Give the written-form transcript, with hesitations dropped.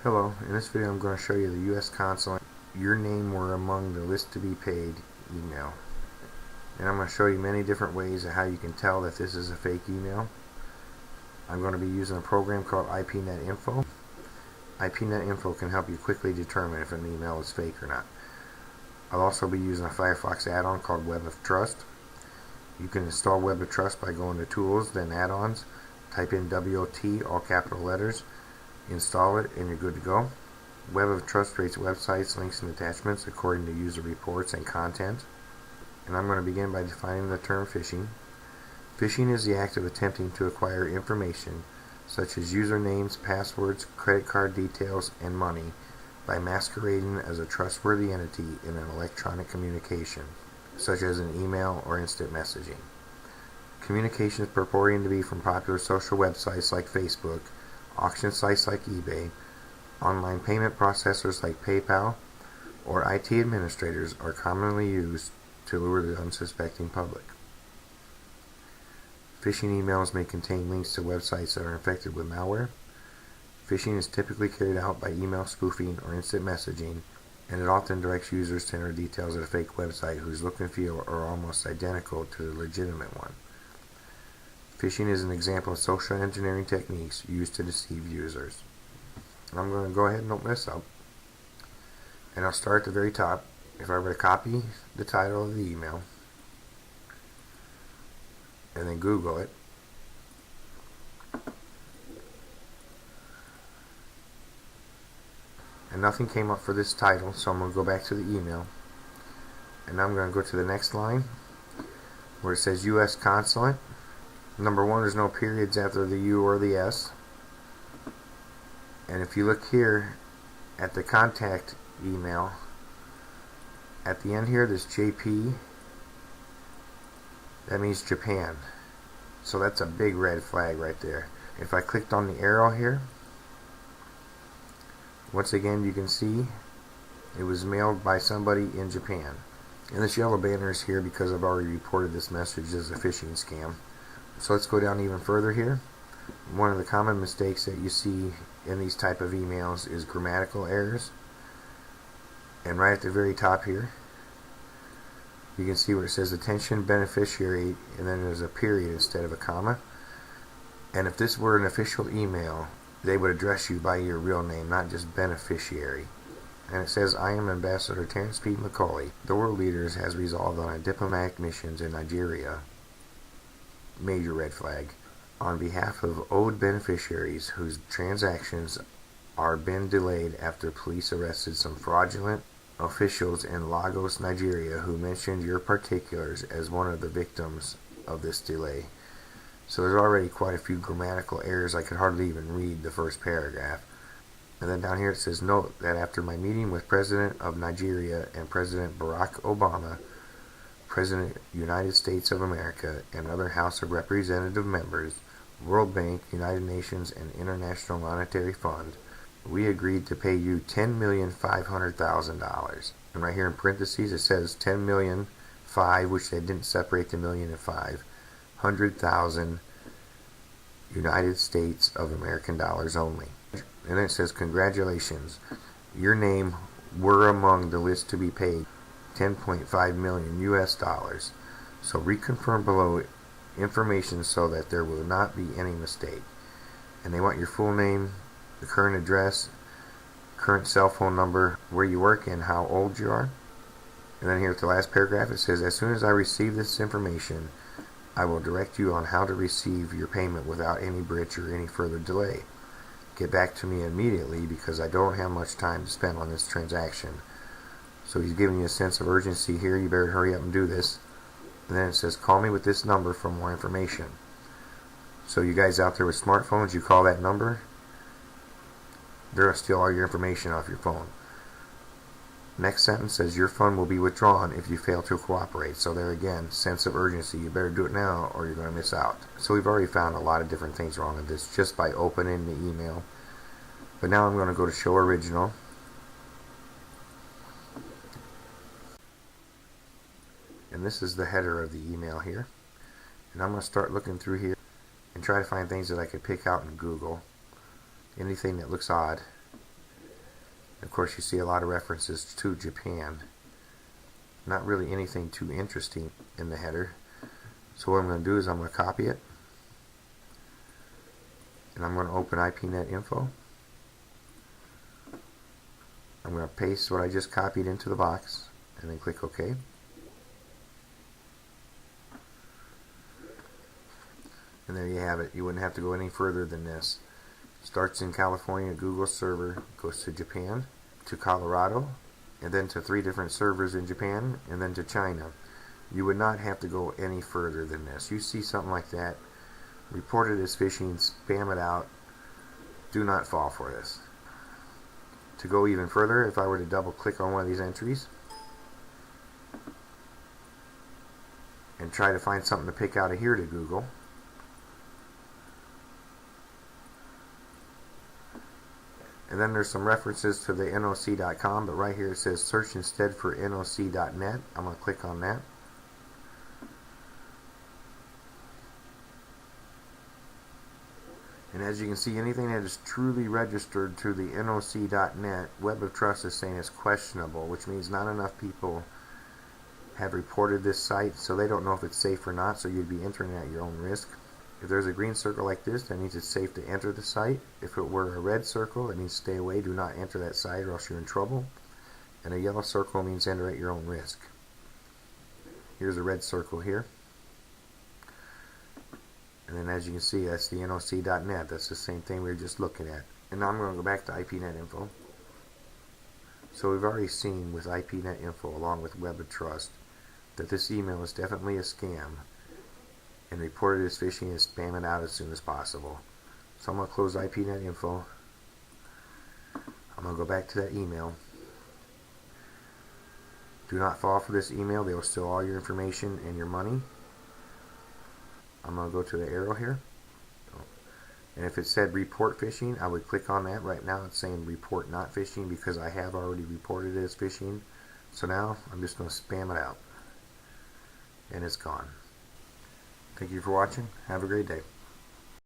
Hello, in this video I'm going to show you the U.S. Consulate. Your name were among the list to be paid email. And I'm going to show you many different ways of how you can tell that this is a fake email. I'm going to be using a program called IPNet Info. IPNet Info can help you quickly determine if an email is fake or not. I'll also be using a Firefox add-on called Web of Trust. You can install Web of Trust by going to Tools, then Add-ons, type in WOT, all capital letters, install it, and you're good to go. Web of Trust rates websites, links, and attachments according to user reports and content. And I'm going to begin by defining the term phishing. Phishing is the act of attempting to acquire information such as usernames, passwords, credit card details, and money by masquerading as a trustworthy entity in an electronic communication, such as an email or instant messaging. Communications purporting to be from popular social websites like Facebook, auction sites like eBay, online payment processors like PayPal, or IT administrators are commonly used to lure the unsuspecting public. Phishing emails may contain links to websites that are infected with malware. Phishing is typically carried out by email spoofing or instant messaging, and it often directs users to enter details of a fake website whose look and feel are almost identical to the legitimate one. Phishing is an example of social engineering techniques used to deceive users. I'm going to go ahead and open this up, and I'll start at the very top. If I were to copy the title of the email and then Google it, and nothing came up for this title, so I'm going to go back to the email, and I'm going to go to the next line where it says U.S. Consulate. Number one, there's no periods after the U or the S. And if you look here at the contact email, at the end here, there's JP. That means Japan. So that's a big red flag right there. If I clicked on the arrow here, once again you can see it was mailed by somebody in Japan. And this yellow banner is here because I've already reported this message as a phishing scam. So let's go down even further here. One of the common mistakes that you see in these type of emails is grammatical errors. And right at the very top here, you can see where it says attention beneficiary, and then there's a period instead of a comma. And if this were an official email, they would address you by your real name, not just beneficiary. And it says, I am Ambassador Terrence P. McCauley. The world leaders has resolved on a diplomatic missions in Nigeria. Major red flag. On behalf of owed beneficiaries whose transactions are been delayed after police arrested some fraudulent officials in Lagos, Nigeria, who mentioned your particulars as one of the victims of this delay. So there's already quite a few grammatical errors. I could hardly even read the first paragraph. And then down here it says, note that after my meeting with President of Nigeria and President Barack Obama, President United States of America, and other House of Representative members, World Bank, United Nations, and International Monetary Fund, we agreed to pay you $10,500,000. And right here in parentheses it says 10,000,005, which they didn't separate the million and 500,000 United States of American dollars only. And then it says, congratulations, your name were among the list to be paid, 10.5 million US dollars. So reconfirm below information so that there will not be any mistake. And they want your full name, the current address, current cell phone number, where you work, and how old you are. And then here at the last paragraph it says, as soon as I receive this information, I will direct you on how to receive your payment without any bridge or any further delay. Get back to me immediately because I don't have much time to spend on this transaction. So he's giving you a sense of urgency here. You better hurry up and do this. And then it says, call me with this number for more information. So you guys out there with smartphones, you call that number, they'll steal all your information off your phone. Next sentence says, your fund will be withdrawn if you fail to cooperate. So there again, sense of urgency. You better do it now or you're going to miss out. So we've already found a lot of different things wrong with this just by opening the email. But now I'm going to go to show original. And this is the header of the email here. And I'm going to start looking through here and try to find things that I could pick out in Google. Anything that looks odd. Of course, you see a lot of references to Japan. Not really anything too interesting in the header. So what I'm going to do is I'm going to copy it, and I'm going to open IPNet info. I'm going to paste what I just copied into the box and then click OK. And there you have it. You wouldn't have to go any further than this. Starts in California, Google server, goes to Japan, to Colorado, and then to 3 different servers in Japan, and then to China. You would not have to go any further than this. You see something like that, report it as phishing, spam it out. Do not fall for this. To go even further, if I were to double click on one of these entries and try to find something to pick out of here to Google, and then there's some references to the NOC.com, but right here it says search instead for NOC.net. I'm going to click on that. And as you can see, anything that is truly registered to the NOC.net, Web of Trust is saying it's questionable, which means not enough people have reported this site, so they don't know if it's safe or not, so you'd be entering at your own risk. If there's a green circle like this, that means it's safe to enter the site. If it were a red circle, it means stay away, do not enter that site or else you're in trouble. And a yellow circle means enter at your own risk. Here's a red circle here. And then as you can see, that's the NOC.net. That's the same thing we were just looking at. And now I'm going to go back to IPNet info. So we've already seen with IPNet info along with Web of Trust that this email is definitely a scam, and report it as phishing and spam it out as soon as possible. So I'm going to close IPNet info. I'm going to go back to that email. Do not fall for this email. They will steal all your information and your money. I'm going to go to the arrow here, and if it said report phishing, I would click on that. Right now it's saying report not phishing because I have already reported it as phishing. So now I'm just going to spam it out, and it's gone. Thank you for watching. Have a great day.